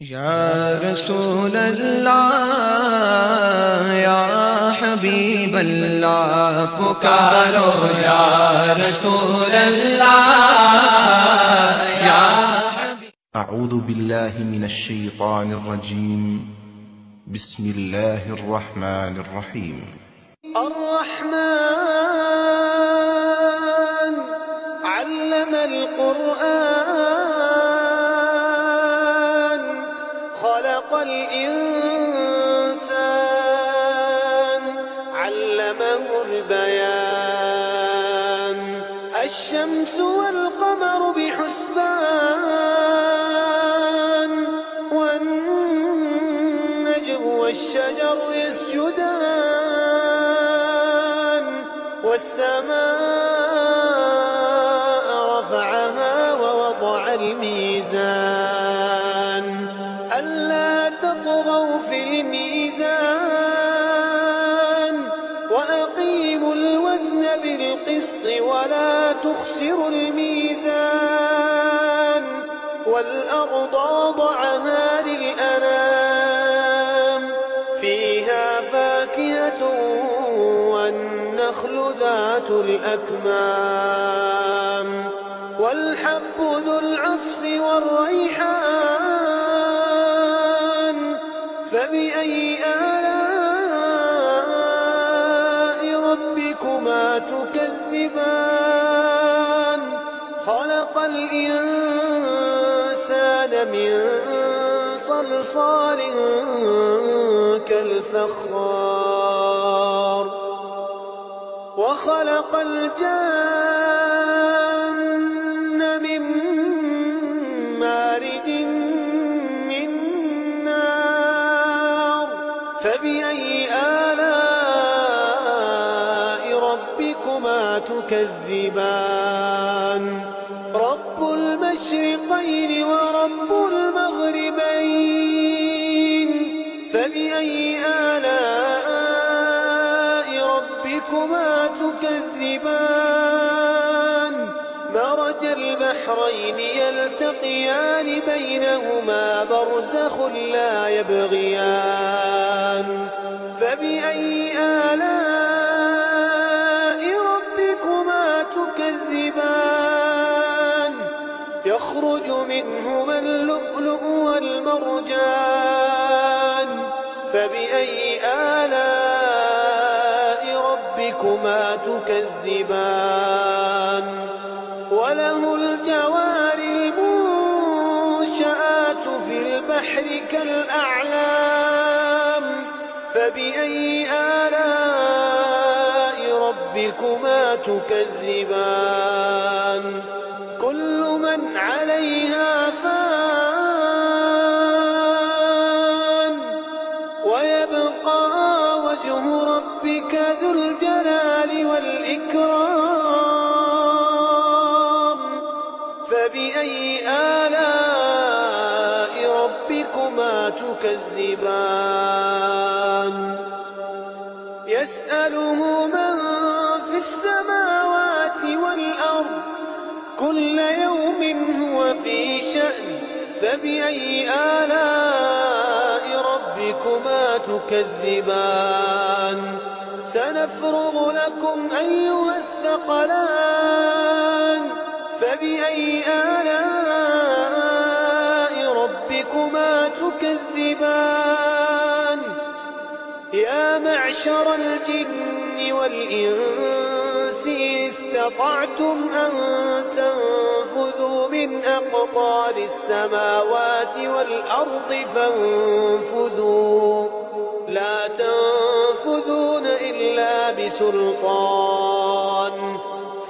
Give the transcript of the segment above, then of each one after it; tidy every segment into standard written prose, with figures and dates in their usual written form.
या रसूल अल्लाह या हबीब अल्लाह पुकारो या रसूल अल्लाह या أعوذ بالله من الشيطان الرجيم. بسم الله الرحمن الرحيم. الرحمن علم القرآن خلق الإنسان علمه البيان الشمس والقمر بحسبان والنجم والشجر يسجدان والسماء رفعها ووضع الميزان ألا تطغوا في الميزان وأقيموا الوزن بالقسط ولا تخسروا الميزان والأرض وضعها للأنام فيها فاكهة والنخل ذات الأكمام والحب ذو العصف والريحان فبأي آلاء ربكما تكذبان خلق الإنسان من صلصال كالفخار وخلق الجن من مارج من نار فبأي آلاء ربكما تكذبان رب المشرقين ورب المغربين فبأي آلاء ربكما تكذبان مرج البحرين يلتقيان بينهما برزخ لا يبغيان فبأي آلاء ربكما تكذبان يخرج منهما اللؤلؤ والمرجان فبأي آلاء ربكما تكذبان وله الجوار المنشآت في البحر كالأعلام فبأي آلاء ربكما تكذبان كل من عليها فان ويبقى وجه ربك ذو الجلال والإكرام فبأي آلاء ربكما تكذبان يسأله من في السماوات والأرض كل يوم هو في شأن فبأي آلاء ربكما تكذبان سنفرغ لكم أيها الثقلان فبأي آلاء ربكما تكذبان يا معشر الجن والإنس إن استطعتم أن تنفذوا من أقطار السماوات والأرض فانفذوا لا تنفذون إلا بسلطان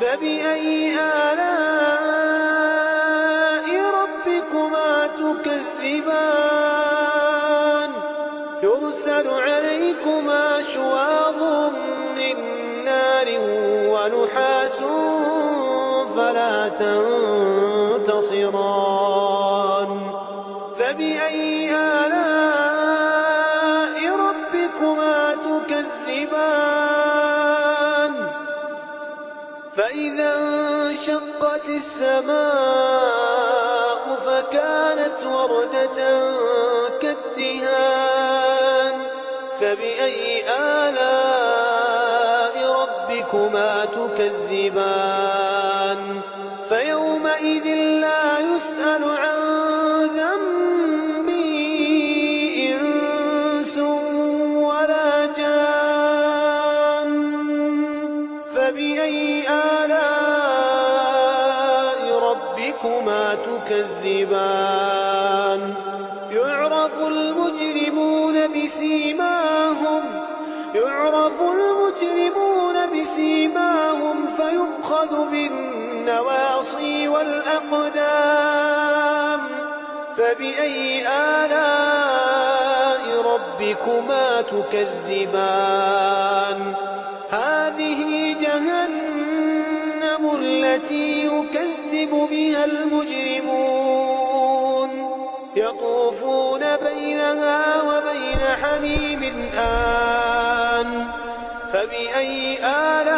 فبأي آلاء ربكما تكذبان يرسل عليكما شواظ من نار ونحاس فلا تنتصران فبأي آلاء ربكما تكذبان فإذا انشقت السماء فكانت وردة فبأي آلاء ربكما تكذبان فيومئذ لا يسأل عن ذنبه إنس ولا جان فبأي آلاء ربكما تكذبان يعرف المجرمون بسيماهم فيؤخذ بالنواصي والأقدام فبأي آلاء ربكما تكذبان هذه جهنم التي يكذب بها المجرمون يطوفون بينها وبين حميم آن فبأي آلاء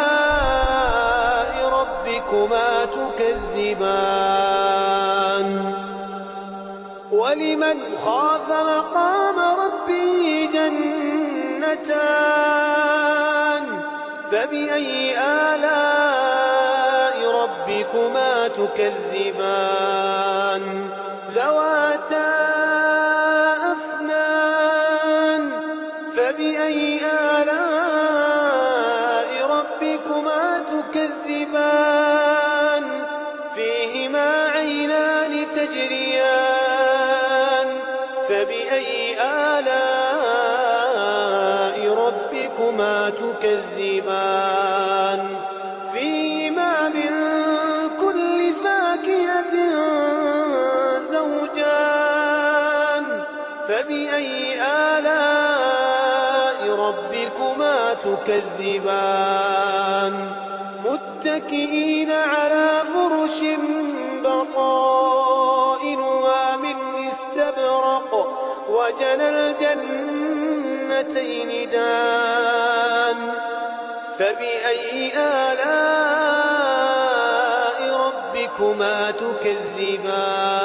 ربكما تكذبان ولمن خاف مقام ربه جنتان فبأي آلاء ربكما تكذبان ذواتا أفنان فبأي آلاء ربكما تكذبان فيهما عينان تجريان فبأي آلاء ربكما تكذبان فيهما من كل فاكهة زوجان فبأي آلاء ربكما تكذبان متكئين على فرش بطائنها من استبرق وجنى الجنتين دان فبأي آلاء ربكما تكذبان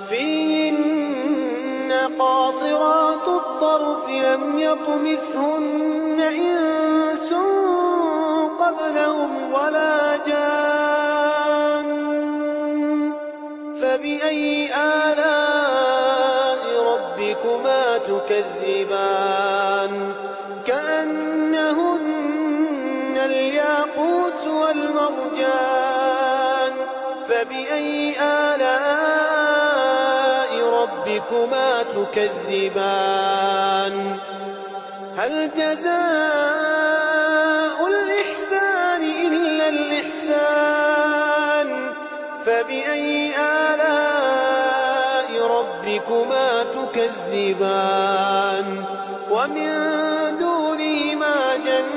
فيهن قاصرات الطرف لم يطمثهن إنس قبلهم ولا جان فبأي آلاء ربكما تكذبان كأنهن الياقوت والمرجان فبأي آلاء ربكما تكذبان هل جزاء الإحسان إلا الإحسان فبأي آلاء ربكما تكذبان ومن دونهما جنتان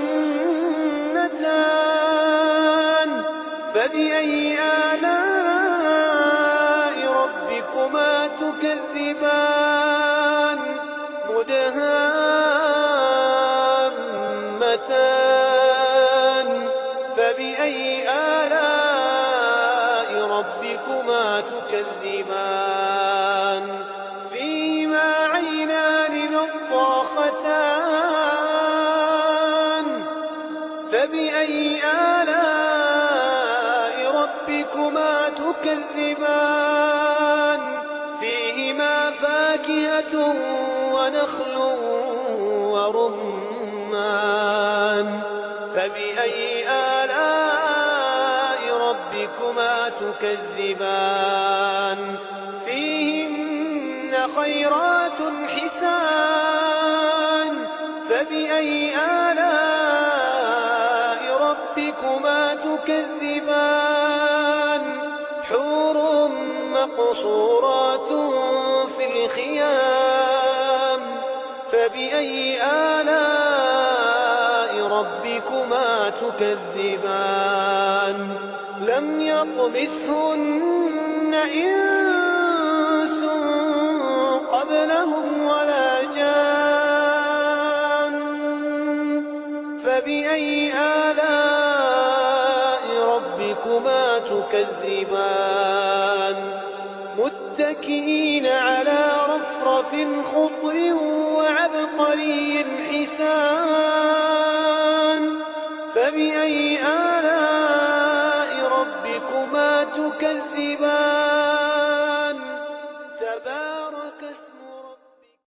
فبأي آلاء ربكما تكذبان مدهامتان فبأي آلاء ربكما تكذبان فيهما عينان نضاختان فبأي آلاء ربكما تكذبان فيهما فاكهة ونخل ورمان فبأي آلاء ربكما تكذبان فيهن خيرات حسان فبأي آلاء ربكما تكذبان حور مقصورات في الخيام فبأي آلاء ربكما تكذبان لم يطمثهن إنس قبلهم ولا جان فبأي آلاء ربكما تكذبان متكئين على رفرف وأشرف خضر وعبقري حسان فبأي آلاء ربكما تكذبان